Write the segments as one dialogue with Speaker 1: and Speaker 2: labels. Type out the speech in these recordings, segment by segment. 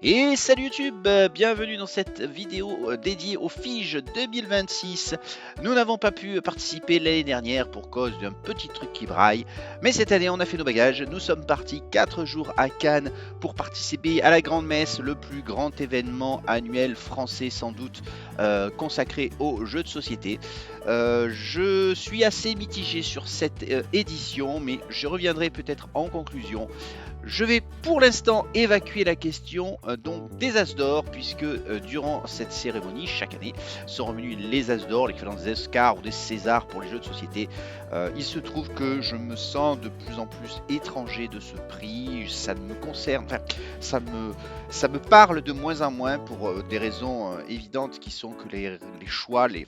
Speaker 1: Et salut YouTube, bienvenue dans cette vidéo dédiée aux Figes 2026. Nous n'avons pas pu participer l'année dernière pour cause d'un petit truc qui braille, mais cette année on a fait nos bagages. Nous sommes partis 4 jours à Cannes pour participer à la Grande Messe, le plus grand événement annuel français sans doute consacré aux jeux de société. Je suis assez mitigé sur cette édition, mais je reviendrai peut-être en conclusion. Je vais pour l'instant évacuer la question donc des As d'or, puisque durant cette cérémonie, chaque année, sont revenus les As d'or, l'équivalent des Oscars ou des Césars pour les jeux de société. Il se trouve que je me sens de plus en plus étranger de ce prix, ça me concerne, enfin, ça me parle de moins en moins pour des raisons évidentes qui sont que les choix, les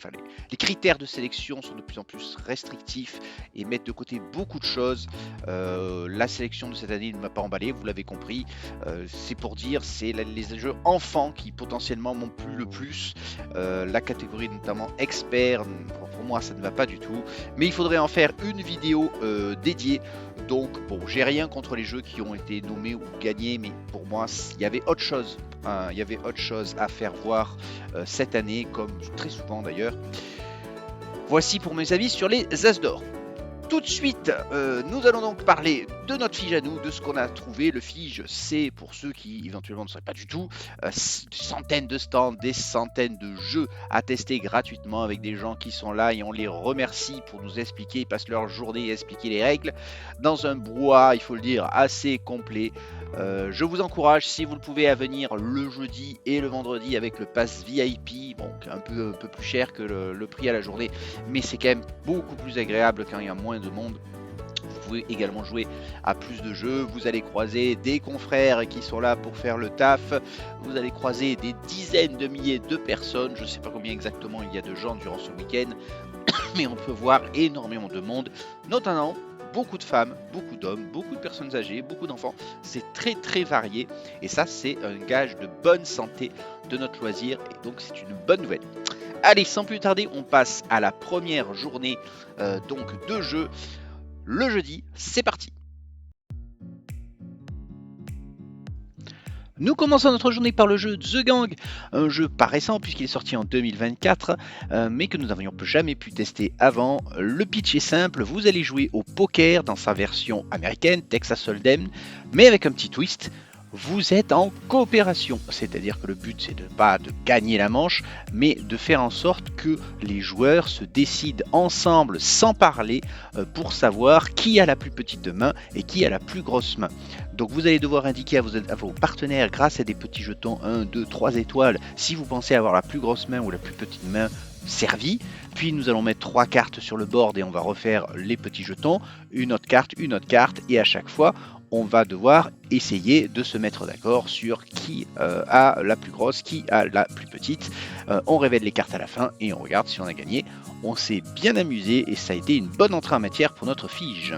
Speaker 1: critères de sélection sont de plus en plus restrictifs et mettent de côté beaucoup de choses. La sélection de cette année ne m'a pas emballé, vous l'avez compris. C'est pour dire, c'est les jeux enfants qui potentiellement m'ont plu le plus. La catégorie notamment expert, pour moi ça ne va pas du tout. Mais il faudrait en faire une vidéo dédiée. Donc bon, j'ai rien contre les jeux qui ont été nommés ou gagnés, mais pour moi il y avait autre chose. Il y avait autre chose à faire voir cette année, comme très souvent d'ailleurs. Voici pour mes avis sur les As d'or. Tout de suite, nous allons donc parler de notre Fige à nous, de ce qu'on a trouvé. Le Fige, c'est pour ceux qui éventuellement ne seraient pas du tout, des centaines de stands, des centaines de jeux à tester gratuitement avec des gens qui sont là et on les remercie pour nous expliquer. Ils passent leur journée à expliquer les règles dans un brouhaha, il faut le dire, assez complet. Je vous encourage, si vous le pouvez, à venir le jeudi et le vendredi avec le pass VIP, bon, un peu plus cher que le prix à la journée, mais c'est quand même beaucoup plus agréable quand il y a moins de monde. Vous pouvez également jouer à plus de jeux, vous allez croiser des confrères qui sont là pour faire le taf, vous allez croiser des dizaines de milliers de personnes, je ne sais pas combien exactement il y a de gens durant ce week-end, mais on peut voir énormément de monde, notamment beaucoup de femmes, beaucoup d'hommes, beaucoup de personnes âgées, beaucoup d'enfants. C'est très varié et ça c'est un gage de bonne santé de notre loisir et donc c'est une bonne nouvelle. Allez, sans plus tarder, on passe à la première journée donc de jeu. Le jeudi, c'est parti. Nous commençons notre journée par le jeu The Gang, un jeu pas récent puisqu'il est sorti en 2024, mais que nous n'avions jamais pu tester avant. Le pitch est simple, vous allez jouer au poker dans sa version américaine, Texas Hold'em, mais avec un petit twist. Vous êtes en coopération, c'est-à-dire que le but c'est pas de gagner la manche, mais de faire en sorte que les joueurs se décident ensemble sans parler pour savoir qui a la plus petite main et qui a la plus grosse main. Donc vous allez devoir indiquer à vos partenaires grâce à des petits jetons 1, 2, 3 étoiles si vous pensez avoir la plus grosse main ou la plus petite main servie. Puis nous allons mettre 3 cartes sur le board et on va refaire les petits jetons, une autre carte et à chaque fois on va devoir essayer de se mettre d'accord sur qui a la plus grosse, qui a la plus petite. On révèle les cartes à la fin et on regarde si on a gagné. On s'est bien amusé et ça a été une bonne entrée en matière pour notre Fige.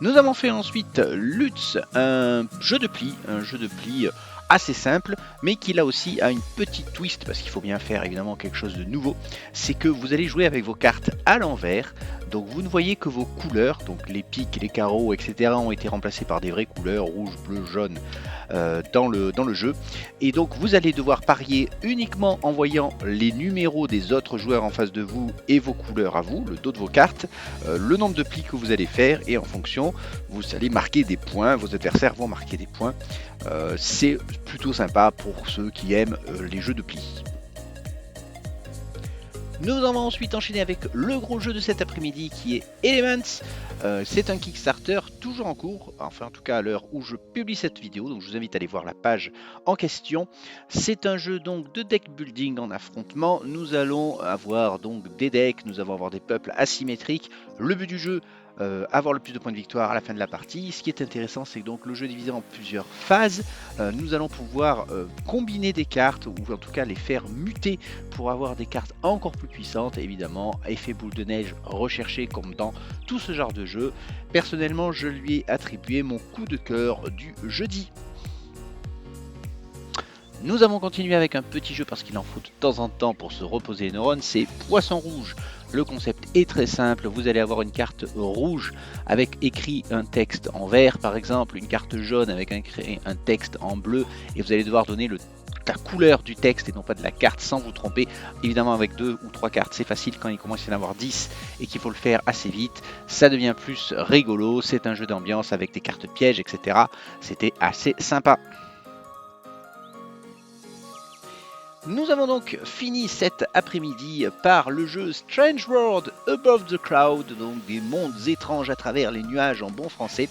Speaker 1: Nous avons fait ensuite Lutz, un jeu de pli assez simple, mais qui là aussi a une petite twist, parce qu'il faut bien faire évidemment quelque chose de nouveau, c'est que vous allez jouer avec vos cartes à l'envers, donc vous ne voyez que vos couleurs, donc les piques, les carreaux, etc. ont été remplacés par des vraies couleurs, rouge, bleu, jaune, dans le jeu, et donc vous allez devoir parier uniquement en voyant les numéros des autres joueurs en face de vous et vos couleurs à vous, le dos de vos cartes, le nombre de plis que vous allez faire, et en fonction, vous allez marquer des points, vos adversaires vont marquer des points. C'est plutôt sympa pour ceux qui aiment les jeux de plis. Nous allons ensuite enchaîner avec le gros jeu de cet après-midi qui est Elements. C'est un Kickstarter toujours en cours, enfin en tout cas à l'heure où je publie cette vidéo, donc je vous invite à aller voir la page en question. C'est un jeu donc de deck building en affrontement. Nous allons avoir donc des decks, nous allons avoir des peuples asymétriques. Le but du jeu, avoir le plus de points de victoire à la fin de la partie. Ce qui est intéressant, c'est que donc le jeu est divisé en plusieurs phases. Nous allons pouvoir combiner des cartes, ou en tout cas les faire muter pour avoir des cartes encore plus puissantes. Évidemment, effet boule de neige recherché comme dans tout ce genre de jeu. Personnellement, je lui ai attribué mon coup de cœur du jeudi. Nous avons continué avec un petit jeu parce qu'il en faut de temps en temps pour se reposer les neurones, c'est Poisson Rouge. Le concept est très simple, vous allez avoir une carte rouge avec écrit un texte en vert par exemple, une carte jaune avec un texte en bleu, et vous allez devoir donner la couleur du texte et non pas de la carte sans vous tromper. Évidemment avec 2 ou 3 cartes c'est facile, quand il commence à y en avoir 10 et qu'il faut le faire assez vite, ça devient plus rigolo, c'est un jeu d'ambiance avec des cartes pièges etc. C'était assez sympa. Nous avons donc fini cet après-midi par le jeu Strange World Above the Cloud, donc des mondes étranges à travers les nuages en bon français.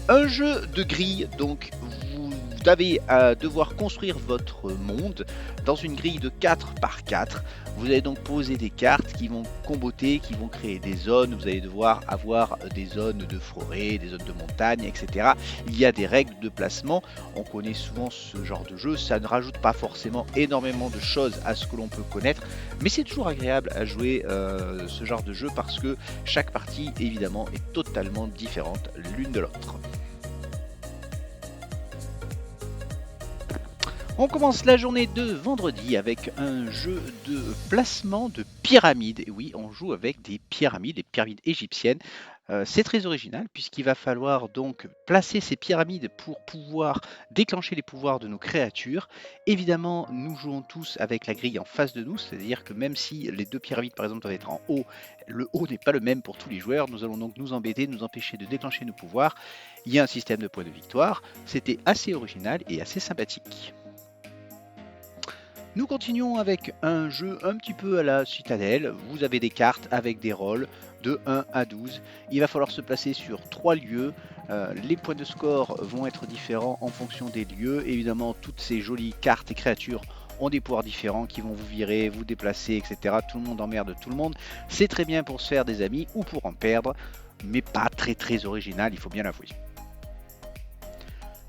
Speaker 1: Un jeu de grille, donc vous allez devoir construire votre monde dans une grille de 4 par 4. Vous allez donc poser des cartes qui vont comboter, qui vont créer des zones. Vous allez devoir avoir des zones de forêt, des zones de montagne, etc. Il y a des règles de placement. On connaît souvent ce genre de jeu. Ça ne rajoute pas forcément énormément de choses à ce que l'on peut connaître, mais c'est toujours agréable à jouer ce genre de jeu parce que chaque partie, évidemment, est totalement différente l'une de l'autre. On commence la journée de vendredi avec un jeu de placement de pyramides. Et oui, on joue avec des pyramides égyptiennes. C'est très original puisqu'il va falloir donc placer ces pyramides pour pouvoir déclencher les pouvoirs de nos créatures. Évidemment, nous jouons tous avec la grille en face de nous, c'est-à-dire que même si les deux pyramides par exemple doivent être en haut, le haut n'est pas le même pour tous les joueurs. Nous allons donc nous embêter, nous empêcher de déclencher nos pouvoirs. Il y a un système de points de victoire. C'était assez original et assez sympathique. Nous continuons avec un jeu un petit peu à la citadelle. Vous avez des cartes avec des rôles de 1 à 12. Il va falloir se placer sur 3 lieux. Les points de score vont être différents en fonction des lieux. Évidemment, toutes ces jolies cartes et créatures ont des pouvoirs différents qui vont vous virer, vous déplacer, etc. Tout le monde emmerde tout le monde. C'est très bien pour se faire des amis ou pour en perdre, mais pas très original, il faut bien l'avouer.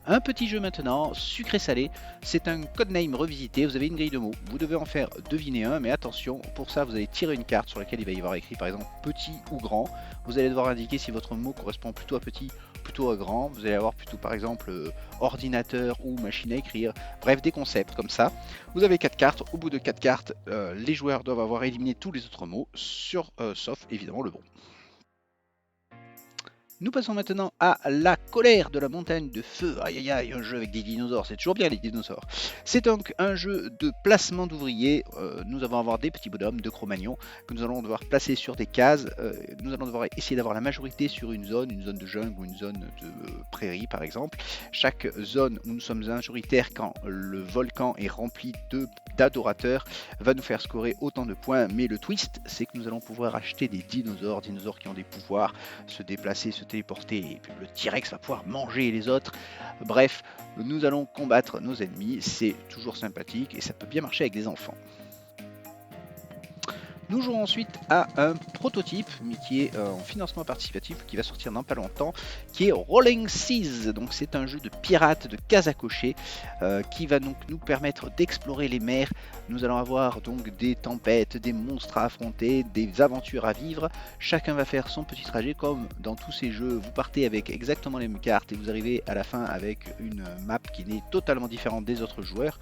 Speaker 1: Un petit jeu maintenant, sucré-salé, c'est un codename revisité, vous avez une grille de mots, vous devez en faire deviner un, mais attention, pour ça vous allez tirer une carte sur laquelle il va y avoir écrit par exemple petit ou grand, vous allez devoir indiquer si votre mot correspond plutôt à petit, plutôt à grand, vous allez avoir plutôt par exemple ordinateur ou machine à écrire, bref des concepts comme ça. Vous avez 4 cartes, au bout de 4 cartes, les joueurs doivent avoir éliminé tous les autres mots, sauf évidemment le bon. Nous passons maintenant à la colère de la montagne de feu. Aïe aïe aïe, un jeu avec des dinosaures, c'est toujours bien les dinosaures. C'est donc un jeu de placement d'ouvriers. Nous allons avoir des petits bonhommes de Cro-Magnon que nous allons devoir placer sur des cases. Nous allons devoir essayer d'avoir la majorité sur une zone de jungle ou une zone de prairie par exemple. Chaque zone où nous sommes majoritaires quand le volcan est rempli d'adorateurs va nous faire scorer autant de points. Mais le twist, c'est que nous allons pouvoir acheter des dinosaures qui ont des pouvoirs, se déplacer, se téléporter, et puis le T-Rex va pouvoir manger les autres. Bref, nous allons combattre nos ennemis, c'est toujours sympathique et ça peut bien marcher avec des enfants. Nous jouons ensuite à un prototype, mais qui est en financement participatif, qui va sortir dans pas longtemps, qui est Rolling Seas. Donc c'est un jeu de pirates, de cases à cocher, qui va donc nous permettre d'explorer les mers. Nous allons avoir donc des tempêtes, des monstres à affronter, des aventures à vivre. Chacun va faire son petit trajet, comme dans tous ces jeux. Vous partez avec exactement les mêmes cartes et vous arrivez à la fin avec une map qui est totalement différente des autres joueurs.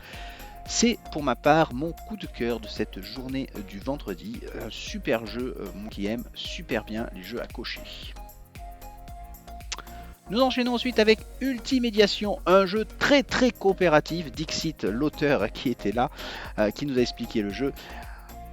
Speaker 1: C'est pour ma part mon coup de cœur de cette journée du vendredi. Un super jeu, qui aime super bien les jeux à cocher. Nous enchaînons ensuite avec Ultimédiation, un jeu très coopératif. Dixit, l'auteur qui était là, qui nous a expliqué le jeu.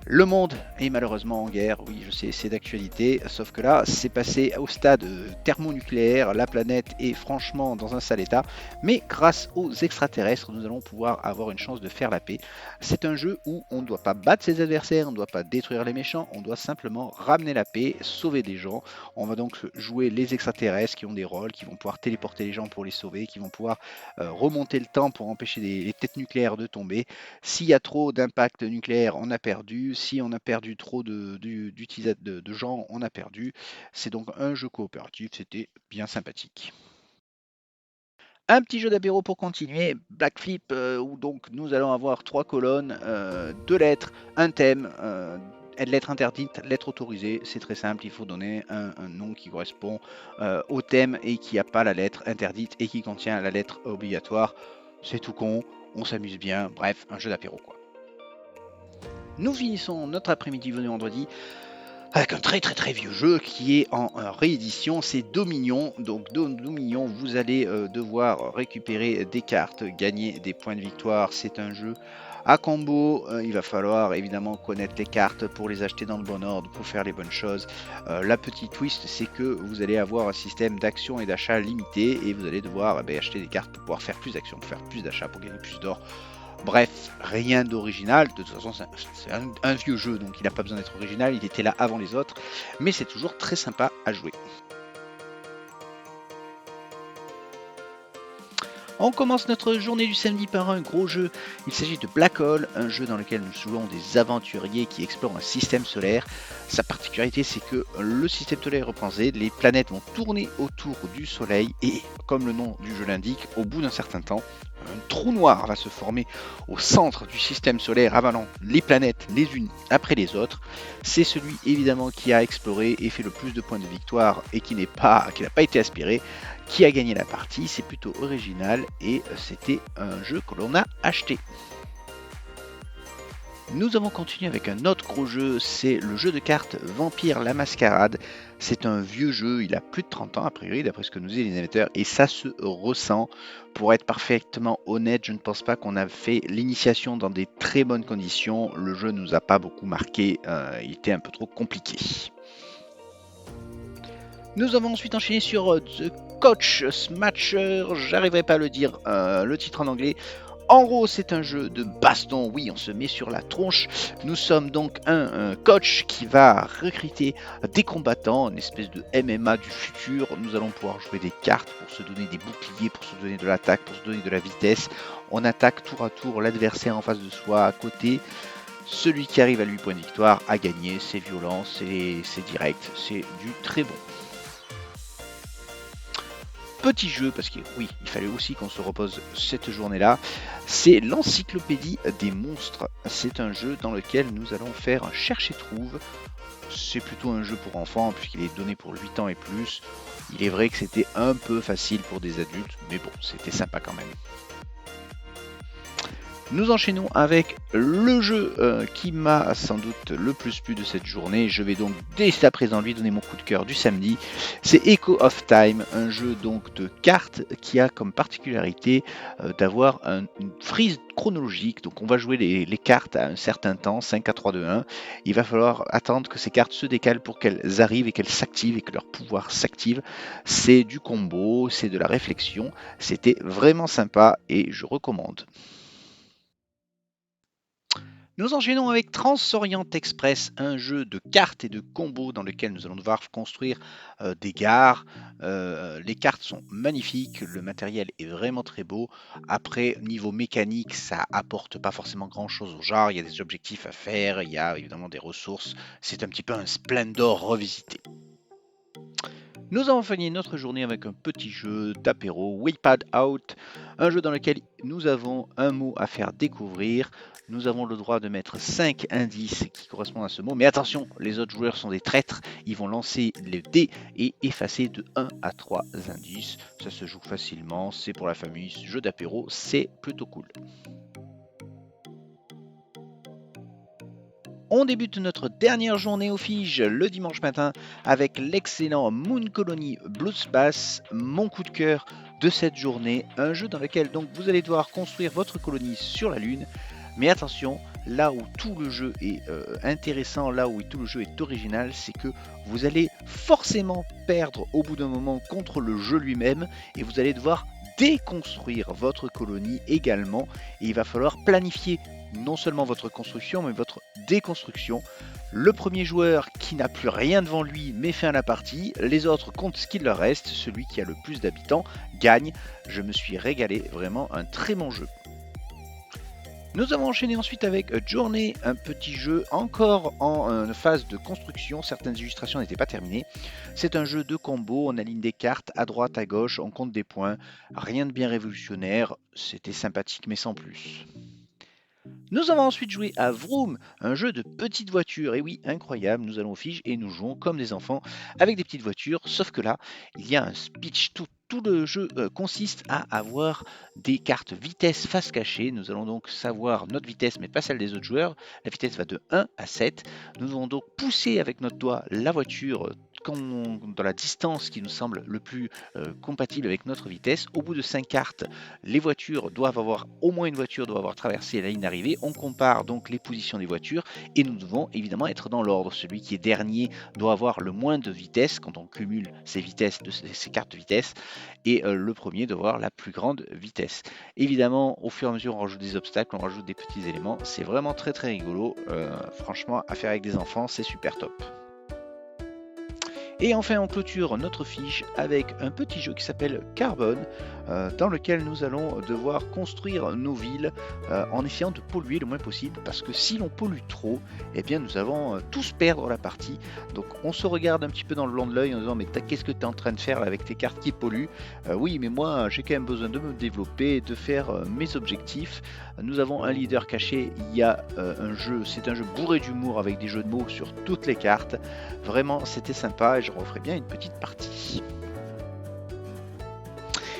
Speaker 1: Le monde est malheureusement en guerre, oui je sais, c'est d'actualité, sauf que là c'est passé au stade thermonucléaire, la planète est franchement dans un sale état, mais grâce aux extraterrestres nous allons pouvoir avoir une chance de faire la paix. C'est un jeu où on ne doit pas battre ses adversaires, on ne doit pas détruire les méchants, on doit simplement ramener la paix, sauver des gens. On va donc jouer les extraterrestres qui ont des rôles, qui vont pouvoir téléporter les gens pour les sauver, qui vont pouvoir remonter le temps pour empêcher les têtes nucléaires de tomber. S'il y a trop d'impact nucléaire, on a perdu. Si on a perdu trop de gens, on a perdu. C'est donc un jeu coopératif, c'était bien sympathique. Un petit jeu d'apéro pour continuer, Black Flip, où donc nous allons avoir 3 colonnes, 2 lettres, un thème, lettre interdite, lettre autorisée, c'est très simple, il faut donner un nom qui correspond au thème et qui n'a pas la lettre interdite et qui contient la lettre obligatoire. C'est tout con, on s'amuse bien, bref, un jeu d'apéro quoi. Nous finissons notre après-midi venu vendredi avec un très vieux jeu qui est en réédition, c'est Dominion. Donc Dominion, vous allez devoir récupérer des cartes, gagner des points de victoire. C'est un jeu à combo, il va falloir évidemment connaître les cartes pour les acheter dans le bon ordre, pour faire les bonnes choses. La petite twist, c'est que vous allez avoir un système d'action et d'achat limité et vous allez devoir acheter des cartes pour pouvoir faire plus d'actions, pour faire plus d'achats, pour gagner plus d'or. Bref, rien d'original. De toute façon, c'est un vieux jeu, donc il n'a pas besoin d'être original. Il était là avant les autres, mais c'est toujours très sympa à jouer. On commence notre journée du samedi par un gros jeu. Il s'agit de Black Hole, un jeu dans lequel nous jouons des aventuriers qui explorent un système solaire. Sa particularité, c'est que le système solaire est repensé, les planètes vont tourner autour du Soleil et, comme le nom du jeu l'indique, au bout d'un certain temps, un trou noir va se former au centre du système solaire, avalant les planètes les unes après les autres. C'est celui évidemment qui a exploré et fait le plus de points de victoire et qui n'a pas été aspiré qui a gagné la partie. C'est plutôt original et c'était un jeu que l'on a acheté. Nous avons continué avec un autre gros jeu, c'est le jeu de cartes Vampire la Mascarade. C'est un vieux jeu, il a plus de 30 ans a priori, d'après ce que nous disent les émetteurs, et ça se ressent. Pour être parfaitement honnête, je ne pense pas qu'on a fait l'initiation dans des très bonnes conditions. Le jeu nous a pas beaucoup marqué, il était un peu trop compliqué. Nous avons ensuite enchaîné sur The Coach Smasher, j'arriverai pas à le dire, le titre en anglais. En gros, c'est un jeu de baston, oui, on se met sur la tronche. Nous sommes donc un coach qui va recruter des combattants, une espèce de MMA du futur. Nous allons pouvoir jouer des cartes pour se donner des boucliers, pour se donner de l'attaque, pour se donner de la vitesse. On attaque tour à tour l'adversaire en face de soi à côté. Celui qui arrive à 8 points de victoire a gagné, c'est violent, c'est direct, c'est du très bon. Petit jeu, parce que oui, il fallait aussi qu'on se repose cette journée-là, c'est l'encyclopédie des monstres. C'est un jeu dans lequel nous allons faire un cherche-et-trouve. C'est plutôt un jeu pour enfants, puisqu'il est donné pour 8 ans et plus. Il est vrai que c'était un peu facile pour des adultes, mais bon, c'était sympa quand même. Nous enchaînons avec le jeu qui m'a sans doute le plus plu de cette journée. Je vais donc dès à présent lui donner mon coup de cœur du samedi. C'est Echo of Time, un jeu donc de cartes qui a comme particularité d'avoir une frise chronologique. Donc on va jouer les cartes à un certain temps, 5 à 3, 2, 1. Il va falloir attendre que ces cartes se décalent pour qu'elles arrivent et qu'elles s'activent et que leur pouvoir s'active. C'est du combo, c'est de la réflexion. C'était vraiment sympa et je recommande. Nous enchaînons avec Transorient Express, un jeu de cartes et de combos dans lequel nous allons devoir construire des gares. Les cartes sont magnifiques, le matériel est vraiment très beau. Après, niveau mécanique, ça apporte pas forcément grand chose au genre. Il y a des objectifs à faire, il y a évidemment des ressources. C'est un petit peu un Splendor revisité. Nous avons fini notre journée avec un petit jeu d'apéro, Waypad Out, un jeu dans lequel nous avons un mot à faire découvrir. Nous avons le droit de mettre 5 indices qui correspondent à ce mot, mais attention, les autres joueurs sont des traîtres, ils vont lancer les dés et effacer de 1 à 3 indices. Ça se joue facilement, c'est pour la famille, jeu d'apéro, c'est plutôt cool. On débute notre dernière journée au Fige le dimanche matin avec l'excellent Moon Colony Blues Bass, mon coup de cœur de cette journée, un jeu dans lequel donc vous allez devoir construire votre colonie sur la Lune. Mais attention, là où tout le jeu est intéressant, là où tout le jeu est original, c'est que vous allez forcément perdre au bout d'un moment contre le jeu lui-même et vous allez devoir déconstruire votre colonie également et il va falloir planifier non seulement votre construction mais votre déconstruction. Le premier joueur qui n'a plus rien devant lui met fin à la partie, les autres comptent ce qu'il leur reste, celui qui a le plus d'habitants gagne. Je me suis régalé, vraiment un très bon jeu. Nous avons enchaîné ensuite avec Journey, un petit jeu encore en phase de construction, certaines illustrations n'étaient pas terminées. C'est un jeu de combo, on aligne des cartes à droite, à gauche, on compte des points, rien de bien révolutionnaire, c'était sympathique mais sans plus. Nous avons ensuite joué à Vroom, un jeu de petites voitures. Et oui, incroyable, nous allons au Fige et nous jouons comme des enfants avec des petites voitures. Sauf que là, il y a un speech tout Tout le jeu consiste à avoir des cartes vitesse face cachée. Nous allons donc savoir notre vitesse, mais pas celle des autres joueurs. La vitesse va de 1 à 7. Nous allons donc pousser avec notre doigt la voiture dans la distance qui nous semble le plus compatible avec notre vitesse. Au bout de 5 cartes, les voitures doivent avoir, au moins une voiture doit avoir traversé la ligne d'arrivée. On compare donc les positions des voitures et nous devons évidemment être dans l'ordre. Celui qui est dernier doit avoir le moins de vitesse quand on cumule ces vitesses, ces cartes de vitesse, et le premier doit avoir la plus grande vitesse. Évidemment, au fur et à mesure, on rajoute des obstacles, on rajoute des petits éléments. C'est vraiment très très rigolo. Franchement, à faire avec des enfants, c'est super top. Et enfin, on clôture notre fiche avec un petit jeu qui s'appelle Carbone, dans lequel nous allons devoir construire nos villes en essayant de polluer le moins possible, parce que si l'on pollue trop, eh bien nous allons tous perdre la partie. Donc on se regarde un petit peu dans le blanc de l'œil en disant mais qu'est-ce que tu es en train de faire avec tes cartes qui polluent? Oui, mais moi j'ai quand même besoin de me développer, de faire mes objectifs. Nous avons un leader caché, il y a un jeu, c'est un jeu bourré d'humour avec des jeux de mots sur toutes les cartes. Vraiment, c'était sympa et je referai bien une petite partie.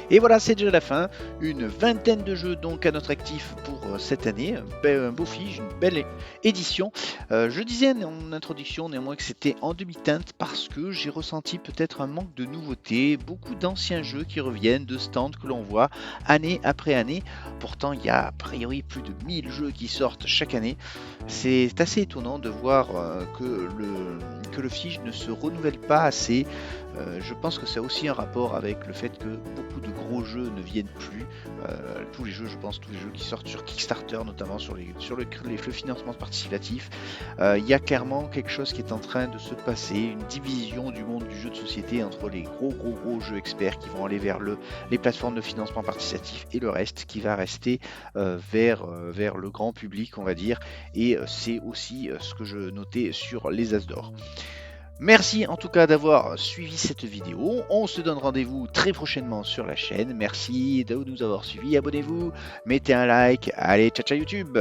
Speaker 1: Et voilà, c'est déjà la fin. Une vingtaine de jeux donc à notre actif pour cette année. Un beau fiche, une belle édition. Je disais en introduction néanmoins que c'était en demi-teinte parce que j'ai ressenti peut-être un manque de nouveautés, beaucoup d'anciens jeux qui reviennent, de stands que l'on voit année après année. Pourtant, il y a a priori plus de 1000 jeux qui sortent chaque année. C'est assez étonnant de voir que le fiche ne se renouvelle pas assez. Je pense que ça a aussi un rapport avec le fait que beaucoup de gros jeux ne viennent plus. Tous les jeux, je pense, tous les jeux qui sortent sur Kickstarter, notamment sur le financement participatif, il y a clairement quelque chose qui est en train de se passer, une division du monde du jeu de société entre les gros jeux experts qui vont aller vers les plateformes de financement participatif et le reste qui va rester vers le grand public, on va dire. Et c'est aussi ce que je notais sur les As d'or. Merci en tout cas d'avoir suivi cette vidéo. On se donne rendez-vous très prochainement sur la chaîne. Merci de nous avoir suivis. Abonnez-vous, mettez un like. Allez, ciao ciao YouTube.